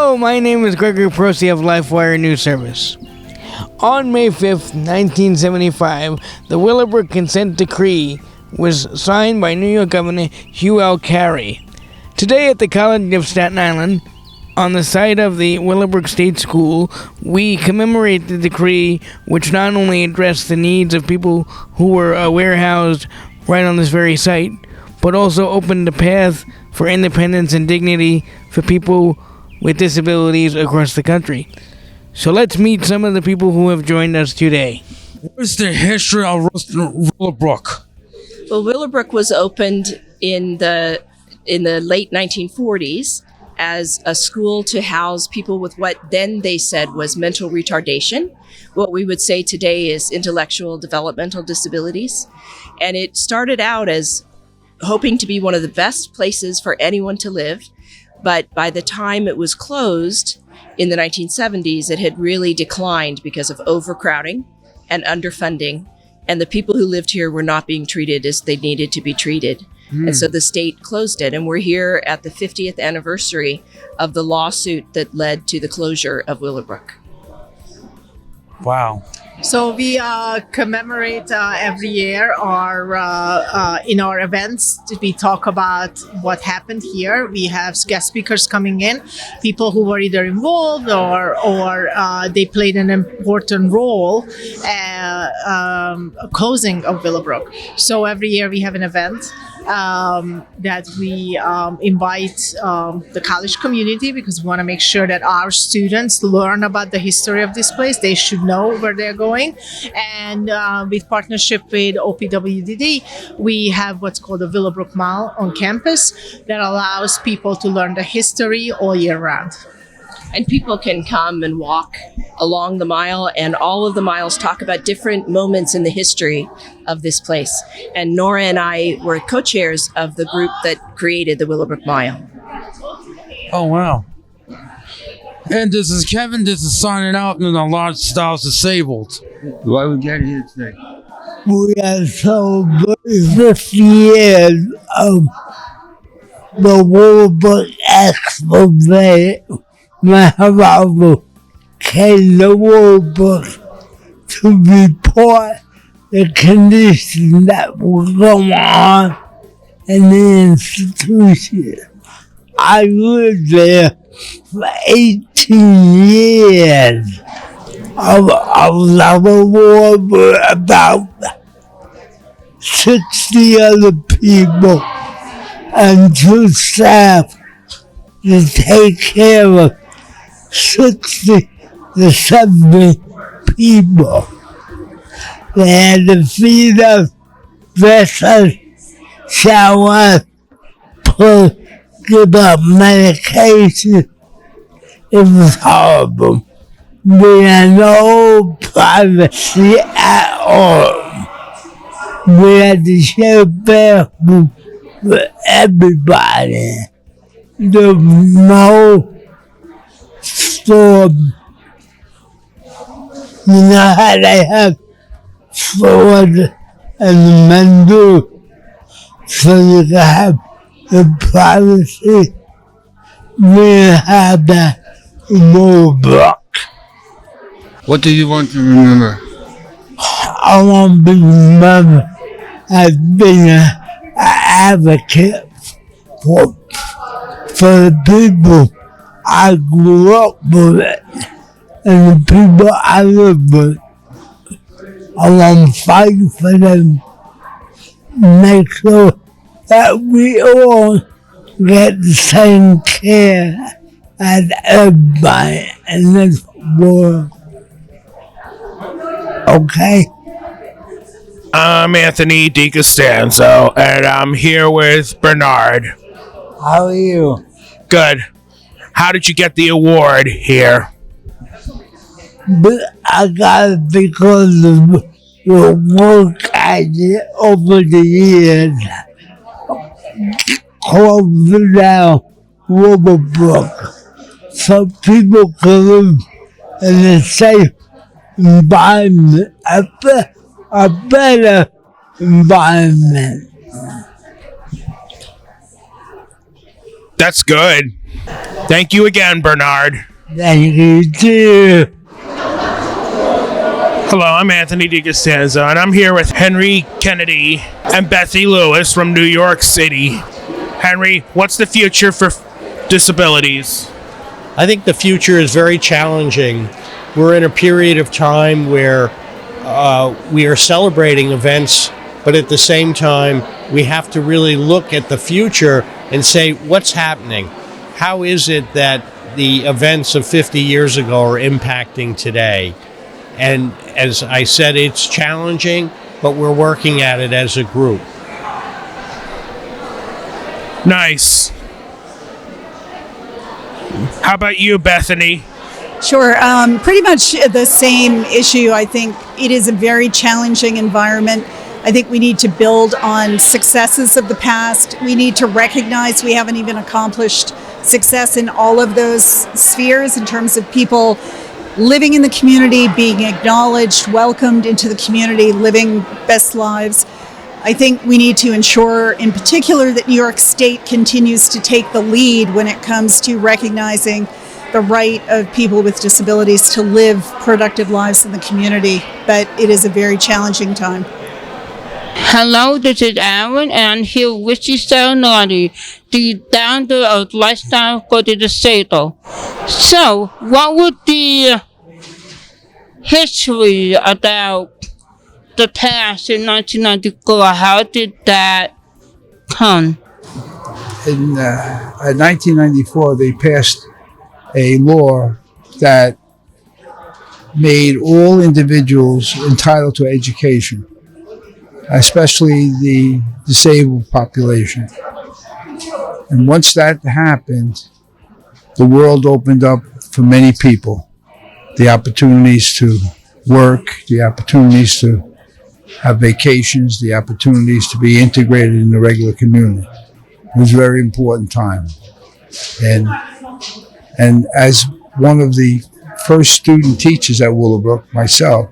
Hello, my name is Gregory Perosi of LifeWire News Service. On May 5th, 1975, the Willowbrook Consent Decree was signed by New York Governor Hugh L. Carey. Today at the College of Staten Island, on the site of the Willowbrook State School, we commemorate the decree, which not only addressed the needs of people who were warehoused right on this very site, but also opened the path for independence and dignity for people with disabilities across the country. So let's meet some of the people who have joined us today. What's the history of Willowbrook? Well, Willowbrook was opened in the late 1940s as a school to house people with what then they said was mental retardation. What we would say today is intellectual developmental disabilities. And it started out as hoping to be one of the best places for anyone to live. But by the time it was closed in the 1970s, it had really declined because of overcrowding and underfunding. And the people who lived here were not being treated as they needed to be treated. And so the state closed it. And we're here at the 50th anniversary of the lawsuit that led to the closure of Willowbrook. Wow. So we commemorate every year in our events. We talk about what happened here. We have guest speakers coming in, people who were either involved or they played an important role closing of Willowbrook. So every year we have an event that we invite the college community, because we want to make sure that our students learn about the history of this place. They should know where they're going. And with partnership with OPWDD, we have what's called the Willowbrook Mile on campus that allows people to learn the history all year round. And people can come and walk along the mile, and all of the miles talk about different moments in the history of this place. And Nora and I were co-chairs of the group that created the Willowbrook Mile. Oh, wow. And this is Kevin. This is signing out in the Large Styles Disabled. Why we get here today? We are celebrating 50 years of the Willowbrook excavation. My father came to Willowbrook to report the conditions that were going on in the institution. I lived there for 18 years. I was with about 60 other people and 2 staff to take care of 60 to 70 people. They had to feed us, dress us, shower us, give up medication. It was horrible. We had no privacy at all. We had to share a bathroom with everybody. There was no store. You know how they have stores and the men do, so you can have the privacy. We have that in Willowbrook. What do you want to remember? I want to be remembered as being an advocate for the people I grew up with and the people I live with. I want to fight for them, make sure that we all get the same care as everybody in this world. Okay? I'm Anthony DiCostanzo, and I'm here with Bernard. How are you? Good. How did you get the award here? But I got it because of the work I did over the years. Closing down Willowbrook so people can live in a safe environment, a better environment. That's good. Thank you again, Bernard. Thank you too. Hello, I'm Anthony DiCostanzo, and I'm here with Henry Kennedy and Betsy Lewis from New York City. Henry, what's the future for disabilities? I think the future is very challenging. We're in a period of time where we are celebrating events, but at the same time, we have to really look at the future and say, what's happening? How is it that the events of 50 years ago are impacting today? And as I said, it's challenging, but we're working at it as a group. Nice. How about you, Bethany? Sure. Pretty much the same issue. I think it is a very challenging environment. I think we need to build on successes of the past. We need to recognize we haven't even accomplished success in all of those spheres in terms of people living in the community, being acknowledged, welcomed into the community, living best lives. I think we need to ensure, in particular, that New York State continues to take the lead when it comes to recognizing the right of people with disabilities to live productive lives in the community. But it is a very challenging time. Hello, this is Aaron, and I'm here with Giuseppe, the founder of Lifestyle for the Disabled. So, what would the history about the past in 1994, how did that come? In 1994, they passed a law that made all individuals entitled to education, especially the disabled population. And once that happened, the world opened up for many people. The opportunities to work, the opportunities to have vacations, the opportunities to be integrated in the regular community. It was a very important time. And as one of the first student teachers at Willowbrook, myself,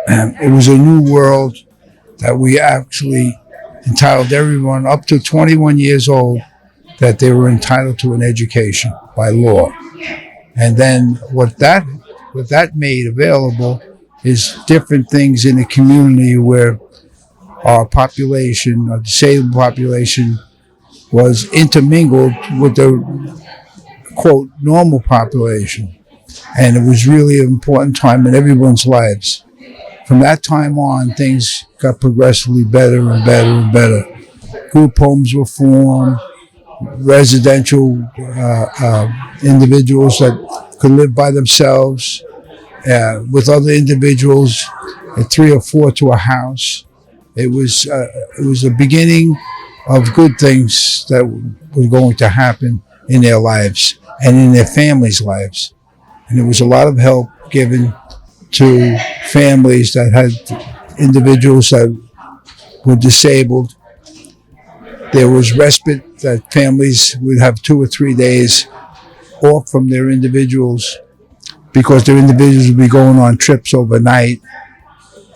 it was a new world that we actually entitled everyone up to 21 years old that they were entitled to an education by law. And then what that made available is different things in the community where our population, our disabled population, was intermingled with the, quote, normal population. And it was really an important time in everyone's lives. From that time on, things got progressively better and better and better. Group homes were formed, residential individuals that could live by themselves with other individuals, 3 or 4 to a house. It was the beginning of good things that were going to happen in their lives and in their families' lives. And there was a lot of help given to families that had individuals that were disabled. There was respite that families would have 2 or 3 days off from their individuals because their individuals would be going on trips overnight.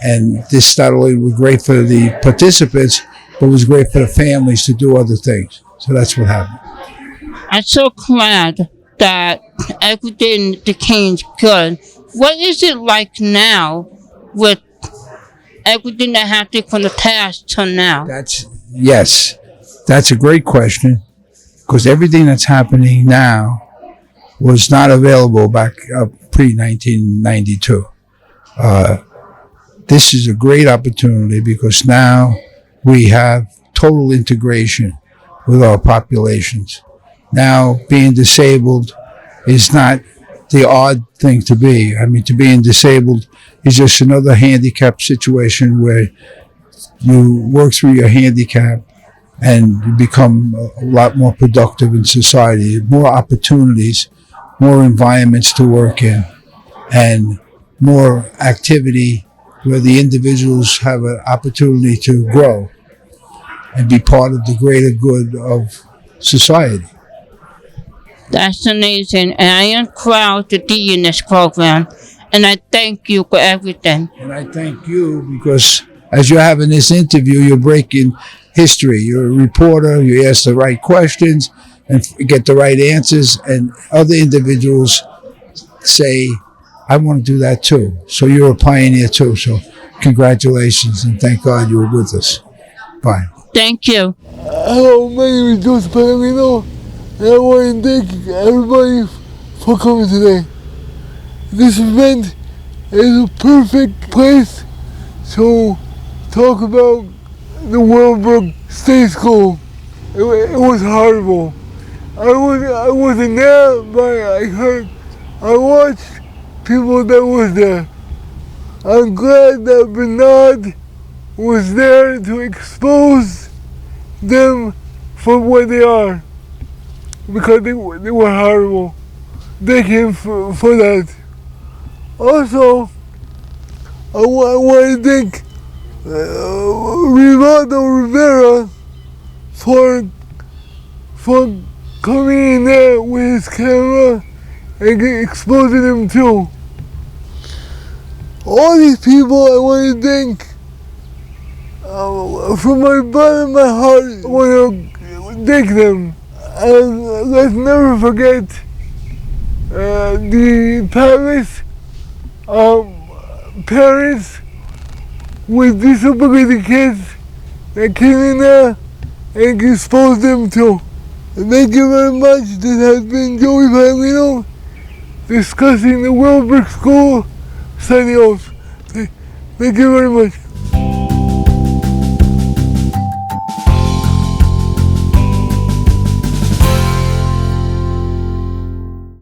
And this not only was great for the participants, but was great for the families to do other things. So that's what happened. I'm so glad that everything became good. What is it like now with everything that happened from the past to now? That's a great question, because everything that's happening now was not available back pre-1992. This is a great opportunity because now we have total integration with our populations. Now being disabled is not the odd thing to be. I mean, to being disabled is just another handicap situation where you work through your handicap and you become a lot more productive in society, more opportunities, more environments to work in, and more activity where the individuals have an opportunity to grow and be part of the greater good of society. That's amazing, and I am proud to be in this program, and I thank you for everything. And I thank you because as you're having this interview, you're breaking history. You're a reporter, you ask the right questions, and get the right answers, and other individuals say, I want to do that too. So you're a pioneer too. So congratulations, and thank God you were with us. Bye. Thank you. Hello, my name is Joseph Padalino, and I want to thank everybody for coming today. This event is a perfect place to talk about the Willowbrook State School. It was horrible. I wasn't there, but I watched people that was there. I'm glad that Bernard was there to expose them for what they are, because they were horrible. Thank him for that. Also, I want to thank Rivaldo Rivera for coming in there with his camera and exposing them too. All these people I want to thank, from my bottom of my heart, I want to thank them. And let's never forget the parents with disability kids that came in there and exposed them too. And thank you very much. This has been Joey Padalino discussing the Willowbrook School. Signing off. Thank you very much.